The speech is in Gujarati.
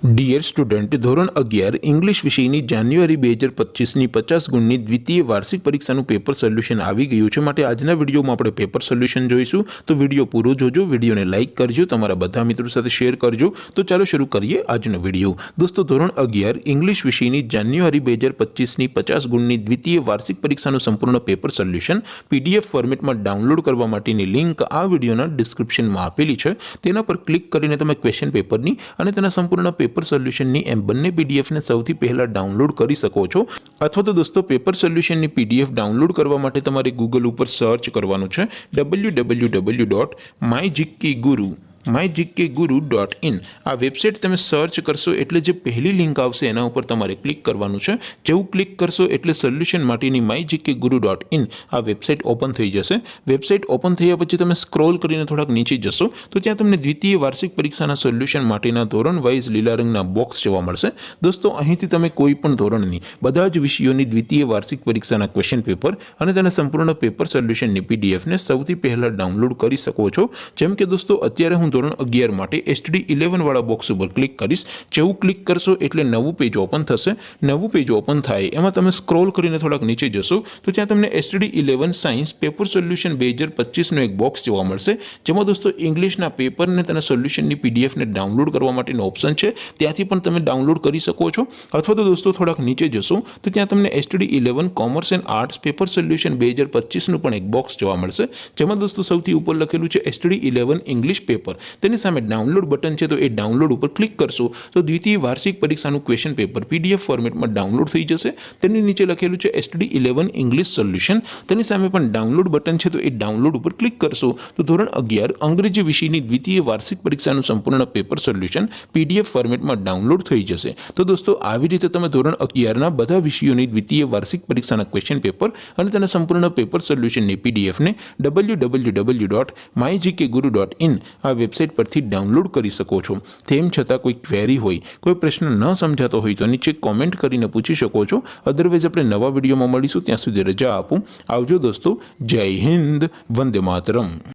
ડિયર સ્ટુડન્ટ, ધોરણ 11 ઇંગ્લિશ વિષયની જાન્યુઆરી 2025ની 50 ગુણની દ્વિતીય વાર્ષિક પરીક્ષાનું પેપર સોલ્યુશન આવી ગયું છે। માટે આજના વિડીયોમાં આપણે પેપર સોલ્યુશન જોઈશું। તો વિડીયો પૂરો જોજો, વિડીયોને લાઇક કરજો, તમારા બધા મિત્રો સાથે શેર કરજો। તો ચાલો શરૂ કરીએ આજનો વિડીયો। દોસ્તો, ધોરણ 11 ઇંગ્લિશ વિષયની જાન્યુઆરી 2025ની 50 ગુણની દ્વિતીય વાર્ષિક પરીક્ષાનું સંપૂર્ણ પેપર સોલ્યુશન PDF ફોર્મેટમાં ડાઉનલોડ કરવા માટેની લિંક આ વિડીયોના ડિસ્ક્રિપ્શનમાં આપેલી છે। તેના પર ક્લિક કરીને તમે ક્વેશ્ચન પેપરની અને તેના સંપૂર્ણ પેપર સોલ્યુશનની એમ બંને PDF ને સૌથી પહેલા ડાઉનલોડ કરી શકો છો। અથવા તો દોસ્તો, પેપર સોલ્યુશનની PDF ડાઉનલોડ કરવા માટે તમારે ગૂગલ ઉપર સર્ચ કરવાનું છે www.mygkguru.in। આ વેબસાઇટ તમે સર્ચ કરશો એટલે જે પહેલી લિંક આવશે એના ઉપર તમારે ક્લિક કરવાનું છે। જેવું ક્લિક કરશો એટલે સોલ્યુશન માટેની mygkguru.in આ વેબસાઇટ ઓપન થઈ જશે। વેબસાઇટ ઓપન થયા પછી તમે સ્ક્રોલ કરીને થોડાક નીચે જશો તો ત્યાં તમને દ્વિતીય વાર્ષિક પરીક્ષાના સોલ્યુશન માટેના ધોરણ વાઇઝ લીલા રંગના બોક્સ જોવા મળશે। દોસ્તો, અહીંથી તમે કોઈ પણ ધોરણની બધા જ વિષયોની દ્વિતીય વાર્ષિક પરીક્ષાના ક્વેશ્ચન પેપર અને તેના સંપૂર્ણ પેપર સોલ્યુશનની PDF ને સૌથી પહેલા ડાઉનલોડ કરી શકો છો। જેમ કે દોસ્તો, અત્યારે હું ધોરણ 11 માટે STD11 વાળા બોક્સ ઉપર ક્લિક કરીશ। જેવું ક્લિક કરશો એટલે નવું પેજ ઓપન થશે। નવું પેજ ઓપન થાય એમાં તમે સ્ક્રોલ કરીને થોડાક નીચે જશો તો ત્યાં તમને STD11 સાયન્સ પેપર સોલ્યુશન 2025નું એક બોક્સ જોવા મળશે। જેમાં દોસ્તો ઇંગ્લિશના પેપરને તેના સોલ્યુશનની PDF ને ડાઉનલોડ કરવા માટેનો ઓપ્શન છે, ત્યાંથી પણ તમે ડાઉનલોડ કરી શકો છો। અથવા તો દોસ્તો થોડાક નીચે જશો તો ત્યાં તમને STD11 commerce and arts paper solution 2025નું પણ એક બોક્સ જોવા મળશે। જેમાં દોસ્તો સૌથી ઉપર લખેલું છે STD11 ઇંગ્લિશ પેપર, તેની સામે ડાઉનલોડ બટન છે, તો એ ડાઉનલોડ ઉપર ક્લિક કરશો તો દ્વિતીય વાર્ષિક પરીક્ષાનું ક્વેશ્ચન પેપર PDF ફોર્મેટમાં ડાઉનલોડ થઈ જશે। તેની નીચે લખેલું છે STD11 ઇંગ્લિશ સોલ્યુશન, તેની સામે પણ ડાઉનલોડ બટન છે, તો એ ડાઉનલોડ ઉપર ક્લિક કરશો તો ધોરણ 11 અંગ્રેજી વિષયની દ્વિતીય વાર્ષિક પરીક્ષાનું સંપૂર્ણ પેપર સોલ્યુશન PDF ફોર્મેટમાં ડાઉનલોડ થઈ જશે। તો દોસ્તો, આવી રીતે તમે ધોરણ 11ના બધા વિષયોની દ્વિતીય વાર્ષિક પરીક્ષાના ક્વેશ્ચન પેપર અને તેના સંપૂર્ણ પેપર સોલ્યુશનની PDF ને www.mygkguru.in આ વેબસાઇટ પરથી ડાઉનલોડ કરી શકો છો। તેમ છતાં કોઈ ક્વેરી હોય, કોઈ પ્રશ્ન ન સમજાતો હોય તો નીચે કોમેન્ટ કરીને પૂછી શકો છો। અધરવાઇઝ આપણે નવા વિડીયોમાં મળીશું, ત્યાં સુધી રજા આપો। આવજો દોસ્તો, જય હિન્દ, વંદે માતરમ।